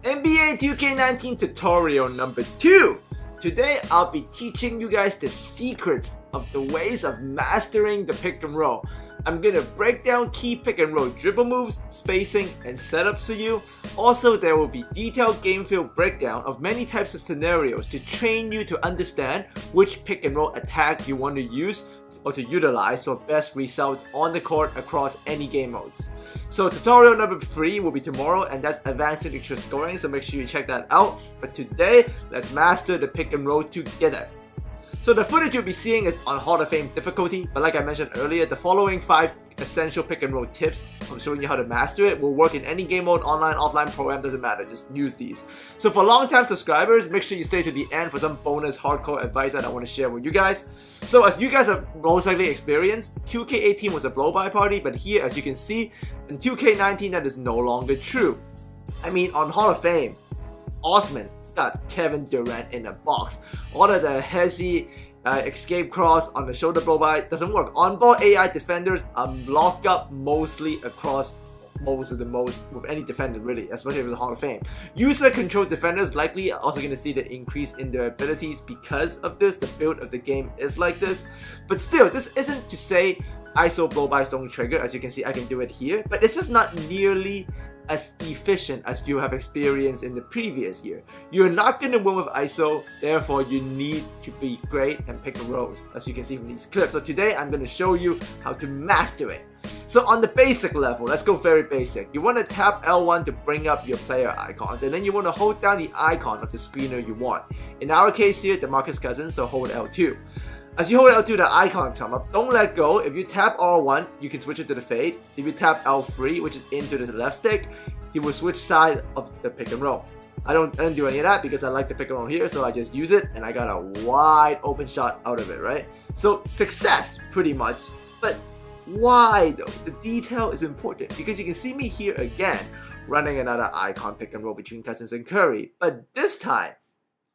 NBA 2K19 tutorial number 2. Today I'll be teaching you guys the secrets of the ways of mastering the pick and roll. I'm gonna break down key pick and roll dribble moves, spacing, and setups for you. Also, there will be detailed game field breakdown of many types of scenarios to train you to understand which pick and roll attack you want to use or to utilize for best results on the court across any game modes. So tutorial number 3 will be tomorrow, and that's advanced signature scoring, so make sure you check that out. But today, let's master the pick and roll together. So the footage you'll be seeing is on Hall of Fame difficulty, but like I mentioned earlier, the following 5 essential pick and roll tips of showing you how to master it will work in any game mode, online, offline, program, doesn't matter, just use these. So for long-time subscribers, make sure you stay to the end for some bonus hardcore advice that I want to share with you guys. So as you guys have most likely experienced, 2K18 was a blow-by party, but here as you can see, in 2K19 that is no longer true. I mean, on Hall of Fame, Osman got Kevin Durant in a box. All of the hezzy escape cross on the shoulder blow by doesn't work. On-ball AI defenders lock up mostly across most of the modes with any defender really, especially with the Hall of Fame. User controlled defenders likely are also going to see the increase in their abilities because of this. The build of the game is like this. But still, this isn't to say ISO blow-bys don't trigger. As you can see, I can do it here, but it's just not nearly as efficient as you have experienced in the previous year. You're not going to win with ISO, therefore you need to be great and pick and rolls, as you can see from these clips. So today I'm going to show you how to master it. So on the basic level, let's go very basic. You want to tap L1 to bring up your player icons, and then you want to hold down the icon of the screener you want. In our case here, DeMarcus Cousins, so hold L2. As you hold L2, the icon come up. Don't let go. If you tap R1, you can switch it to the fade. If you tap L3, which is into the left stick, he will switch side of the pick and roll. I didn't do any of that because I like the pick and roll here, so I just use it and I got a wide open shot out of it, right? So success, pretty much. But why though? The detail is important because you can see me here again running another icon pick and roll between Cousins and Curry. But this time,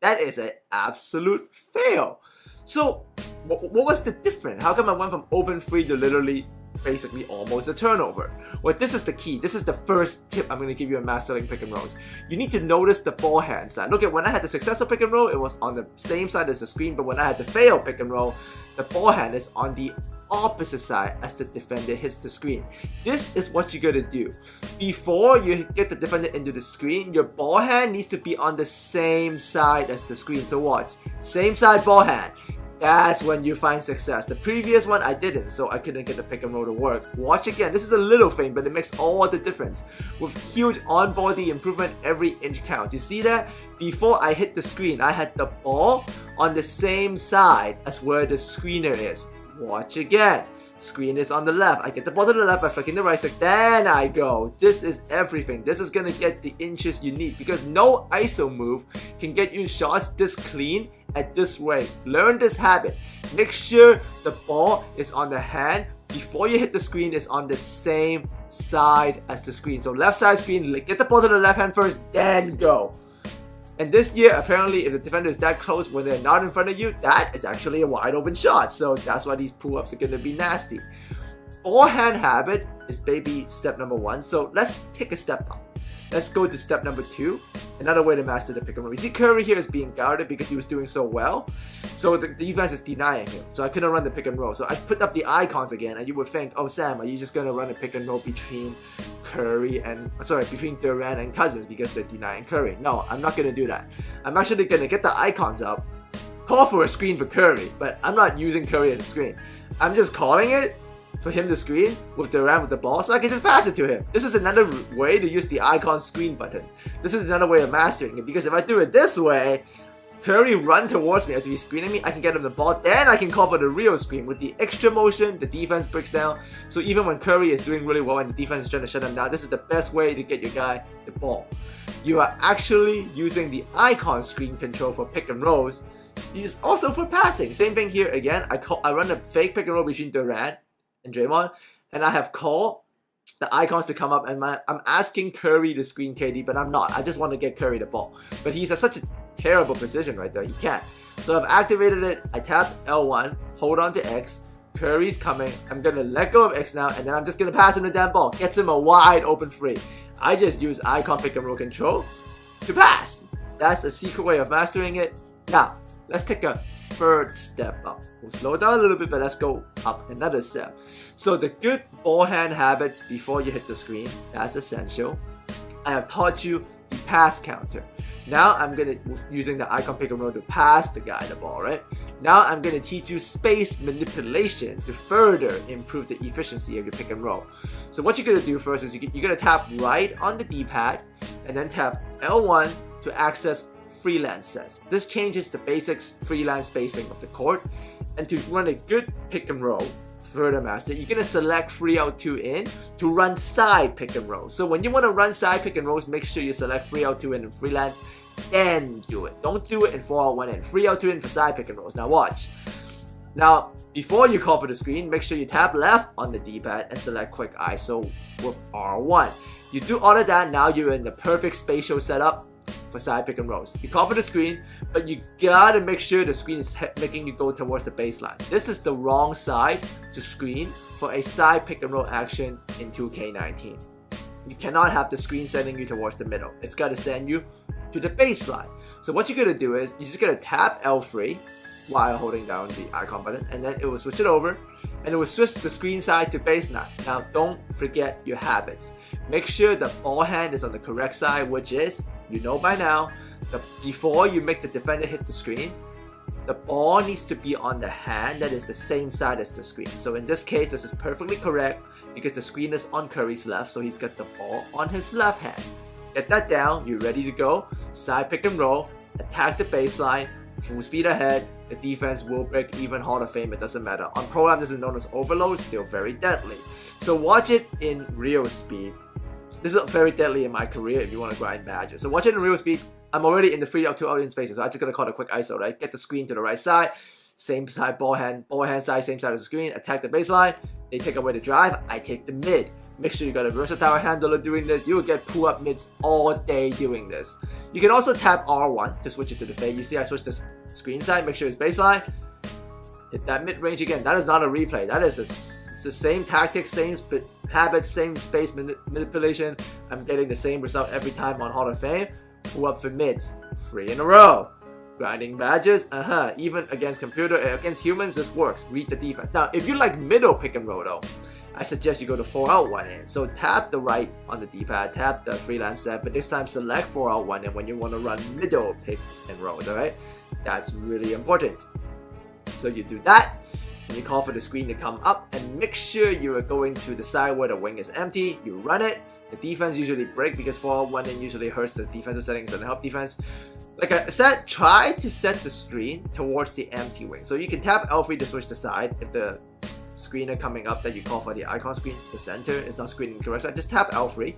that is an absolute fail. So, what was the difference? How come I went from open free to literally, basically almost a turnover? Well, this is the key. This is the first tip I'm going to give you in mastering pick and rolls. You need to notice the ball hand side. Look at when I had the successful pick and roll, it was on the same side as the screen, but when I had the failed pick and roll, the ball hand is on the opposite side as the defender hits the screen. This is what you gotta do. Before you get the defender into the screen, your ball hand needs to be on the same side as the screen. So watch, same side ball hand. That's when you find success. The previous one I didn't, so I couldn't get the pick and roll to work. Watch again. This is a little thing, but it makes all the difference. With huge on-body improvement, every inch counts. You see that? Before I hit the screen, I had the ball on the same side as where the screener is. Watch again. Screen is on the left. I get the ball to the left by flicking the right stick. Then I go. This is everything. This is gonna get the inches you need because no ISO move can get you shots this clean at this rate. Learn this habit. Make sure the ball is on the hand before you hit the screen is on the same side as the screen. So left side screen, get the ball to the left hand first, then go. And this year, apparently, if the defender is that close when they're not in front of you, that is actually a wide open shot. So that's why these pull-ups are going to be nasty. Ball hand habit is baby step number 1. So let's take a step up. Let's go to step number 2. Another way to master the pick and roll. You see Curry here is being guarded because he was doing so well. So the defense is denying him. So I couldn't run the pick and roll. So I put up the icons again, and you would think, oh Sam, are you just going to run a pick and roll between between Durant and Cousins because they're denying Curry? No, I'm not going to do that. I'm actually going to get the icons up, call for a screen for Curry, but I'm not using Curry as a screen. I'm just calling it for him to screen with Durant with the ball so I can just pass it to him. This is another way to use the icon screen button. This is another way of mastering it because if I do it this way, Curry run towards me as he's screening me, I can get him the ball, then I can call for the real screen. With the extra motion, the defense breaks down. So even when Curry is doing really well and the defense is trying to shut him down, this is the best way to get your guy the ball. You are actually using the icon screen control for pick and rolls. It's also for passing. Same thing here again. I run a fake pick and roll between Durant and Draymond, and I have called the icons to come up, and I'm asking Curry to screen KD, but I'm not. I just want to get Curry the ball. But he's at such a terrible position right there. He can't. So I've activated it. I tap L1, hold on to X. Curry's coming. I'm going to let go of X now, and then I'm just going to pass him the damn ball. Gets him a wide open free. I just use icon pick and roll control to pass. That's a secret way of mastering it. Now, let's take a third step up. We'll slow down a little bit, but let's go up another step. So the good ball hand habits before you hit the screen, that's essential. I have taught you the pass counter. Now I'm using the icon pick and roll to pass the guy the ball, right? Now I'm gonna teach you space manipulation to further improve the efficiency of your pick and roll. So what you're gonna do first is you're gonna tap right on the D-pad and then tap L1 to access freelance sets. This changes the basic freelance spacing of the court, and to run a good pick and roll further master, you're gonna select 3 out 2 in to run side pick and roll. So when you want to run side pick and rolls, make sure you select 3 out 2 in and freelance, then do it. Don't do it in 4 out 1 in. 3 out 2 in for side pick and rolls. Now watch. Now before you call for the screen, make sure you tap left on the D-pad and select quick ISO with R1. You do all of that, now you're in the perfect spatial setup for side pick and rolls. You call for the screen, but you gotta make sure the screen is making you go towards the baseline. This is the wrong side to screen for a side pick and roll action in 2K19. You cannot have the screen sending you towards the middle. It's gotta send you to the baseline. So what you're gonna do is, you're just gonna tap L3 while holding down the icon button, and then it will switch it over, and it will switch the screen side to baseline. Now don't forget your habits. Make sure the ball hand is on the correct side, which is, you know by now, before you make the defender hit the screen, the ball needs to be on the hand that is the same side as the screen. So in this case, this is perfectly correct because the screen is on Curry's left, so he's got the ball on his left hand. Get that down, you're ready to go. Side pick and roll, attack the baseline, full speed ahead. The defense will break even Hall of Fame, it doesn't matter. On Pro-Am, this is known as overload, still very deadly. So watch it in real speed. This is very deadly in my career if you want to grind badges. So watch it in real speed. I'm already in the 3 out 2 out in spaces, so I'm just gonna call it a quick ISO, right? Get the screen to the right side, same side ball hand side, same side as the screen, attack the baseline. They take away the drive, I take the mid. Make sure you got a versatile handler doing this. You will get pull-up mids all day doing this. You can also tap R1 to switch it to the fade. You see I switched the screen side, make sure it's baseline. Hit that mid-range again. That is not a replay. That is it's the same tactics, same habits, same space manipulation. I'm getting the same result every time on Hall of Fame. Pull up for mids. 3 in a row. Grinding badges, even against computer, against humans, this works. Read the defense. Now, if you like middle pick and roll though, I suggest you go to 4 out 1 in. So tap the right on the D-pad, tap the freelance set, but this time select 4 out 1 in when you want to run middle pick and rolls, alright? That's really important. So you do that, and you call for the screen to come up, and make sure you are going to the side where the wing is empty. You run it. The defense usually break because 4 out 1 in usually hurts the defensive settings and help defense. Like I said, try to set the screen towards the empty wing. So you can tap L3 to switch the side if the screener coming up that you call for the icon screen, the center is not screening the correct side. Just tap L3.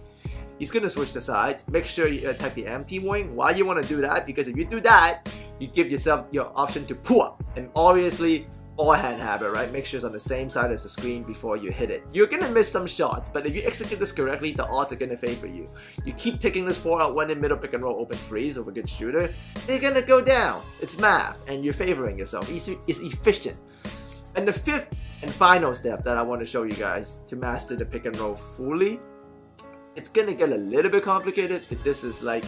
He's gonna switch the sides. Make sure you attack the empty wing. Why you want to do that? Because if you do that, you give yourself your option to pull up. And obviously, ball hand habit, right? Make sure it's on the same side as the screen before you hit it. You're gonna miss some shots, but if you execute this correctly, the odds are gonna favor you. You keep taking this 4 out 1 in middle pick and roll open threes of a good shooter, they're gonna go down. It's math, and you're favoring yourself. It's efficient. And the fifth and final step that I want to show you guys to master the pick and roll fully, it's gonna get a little bit complicated, but this is like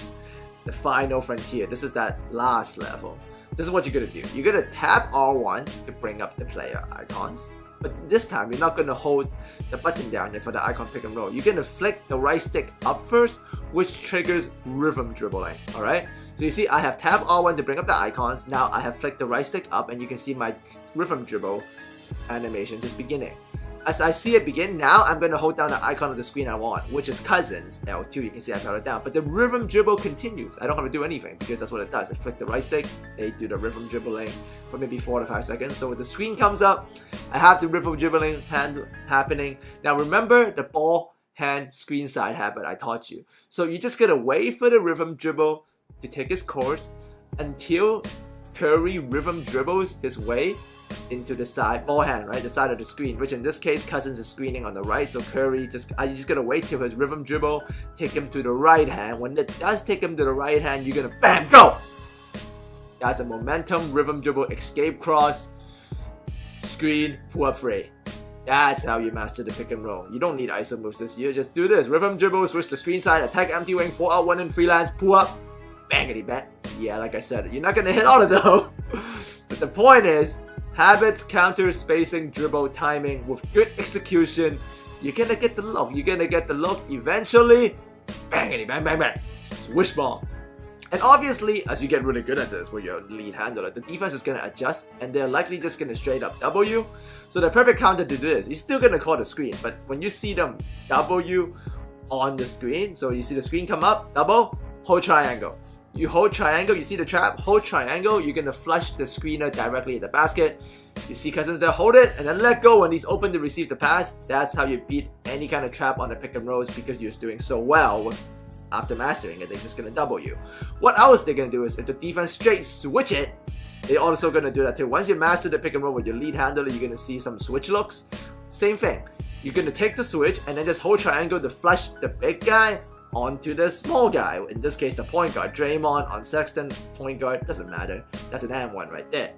the final frontier. This is that last level. This is what you're gonna do. You're gonna tap R1 to bring up the player icons. But this time, you're not gonna hold the button down for the icon pick and roll. You're gonna flick the right stick up first, which triggers rhythm dribbling, alright? So you see, I have tapped R1 to bring up the icons. Now I have flicked the right stick up, and you can see my rhythm dribble animation is beginning. As I see it begin, now I'm going to hold down the icon of the screen I want, which is Cousins, L2. You can see I held it down. But the rhythm dribble continues. I don't have to do anything because that's what it does. I flick the right stick, they do the rhythm dribbling for maybe 4 to 5 seconds. So when the screen comes up, I have the rhythm dribbling happening. Now remember the ball hand screen side habit I taught you. So you just gotta wait for the rhythm dribble to take its course until Curry rhythm dribbles his way into the side ball hand, right? The side of the screen, which in this case Cousins is screening on the right, so Curry I just gotta wait till his rhythm dribble take him to the right hand. When it does take him to the right hand, you're gonna BAM! Go! That's a momentum rhythm dribble escape cross screen pull up free. That's how you master the pick and roll. You don't need ISO moves this year, just do this. Rhythm dribble, switch the screen side, attack empty wing, 4 out 1 in freelance, pull up, bangity bang. Yeah, like I said, you're not gonna hit all of them. But the point is, habits, counter, spacing, dribble, timing, with good execution, you're gonna get the look. You're gonna get the look eventually. Bangity bang bang bang. Swish ball. And obviously, as you get really good at this with your lead handler, the defense is gonna adjust and they're likely just gonna straight up double you. So the perfect counter to this, you're still gonna call the screen, but when you see them double you on the screen, so you see the screen come up, double, hold triangle. You hold triangle, you see the trap, hold triangle, you're gonna flush the screener directly in the basket. You see Cousins there, hold it, and then let go when he's open to receive the pass. That's how you beat any kind of trap on the pick and rolls because you're doing so well after mastering it. They're just gonna double you. What else they're gonna do is if the defense straight switch it, they're also gonna do that too. Once you master the pick and roll with your lead handler, you're gonna see some switch looks. Same thing. You're gonna take the switch and then just hold triangle to flush the big guy onto the small guy. In this case, the point guard. Draymond on Sexton, point guard, doesn't matter. That's an and one right there.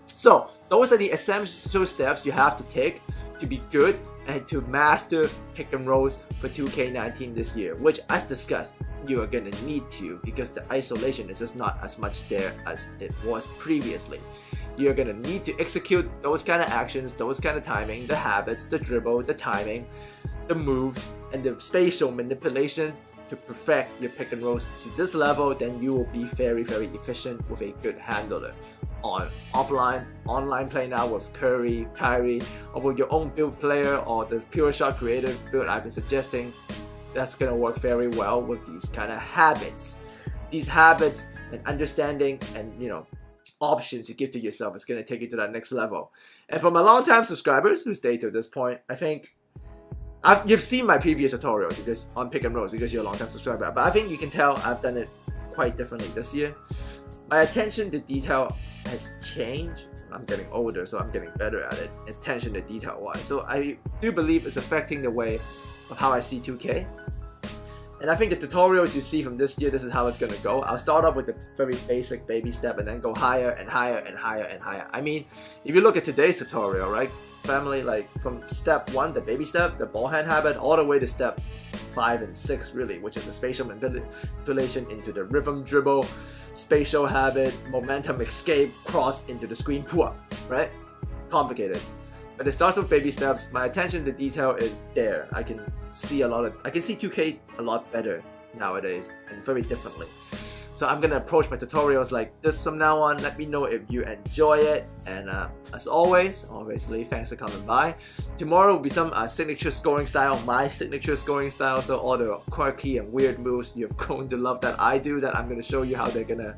So those are the essential steps you have to take to be good and to master pick and rolls for 2K19 this year, which, as discussed, you are gonna need to because the isolation is just not as much there as it was previously. You're gonna need to execute those kind of actions, those kind of timing, the habits, the dribble, the timing, the moves, and the spatial manipulation to perfect your pick and rolls to this level. Then you will be very, very efficient with a good handler. On offline, online play now with Curry, Kyrie, or with your own build player or the pure shot creative build I've been suggesting, that's gonna work very well with these kind of habits. These habits and understanding and options you give to yourself is gonna take you to that next level. And for my long-time subscribers who stayed to this point, I think you've seen my previous tutorials because on pick and rolls because you're a long-time subscriber. But I think you can tell I've done it quite differently this year. My attention to detail has changed. I'm getting older, so I'm getting better at it, attention to detail wise. So I do believe it's affecting the way of how I see 2K. And I think the tutorials you see from this year, this is how it's gonna go. I'll start off with the very basic baby step and then go higher and higher and higher and higher. I mean, if you look at today's tutorial, right? Family, like from step 1, the baby step, the ball hand habit, all the way to step 5 and 6 really, which is the spatial manipulation into the rhythm dribble, spatial habit, momentum escape, cross into the screen pull up, right? Complicated. But it starts with baby steps. My attention to detail is there. I can see 2K a lot better nowadays and very differently. So I'm gonna approach my tutorials like this from now on. Let me know if you enjoy it. And as always, obviously, thanks for coming by. Tomorrow will be some signature scoring style, my signature scoring style. So all the quirky and weird moves you've grown to love that I do, that I'm gonna show you how they're gonna,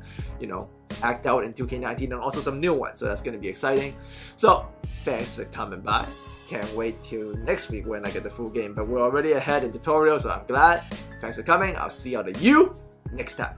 act out in 2K19, and also some new ones. So that's gonna be exciting. So thanks for coming by. Can't wait till next week when I get the full game. But we're already ahead in tutorials, so I'm glad. Thanks for coming. I'll see all of you next time.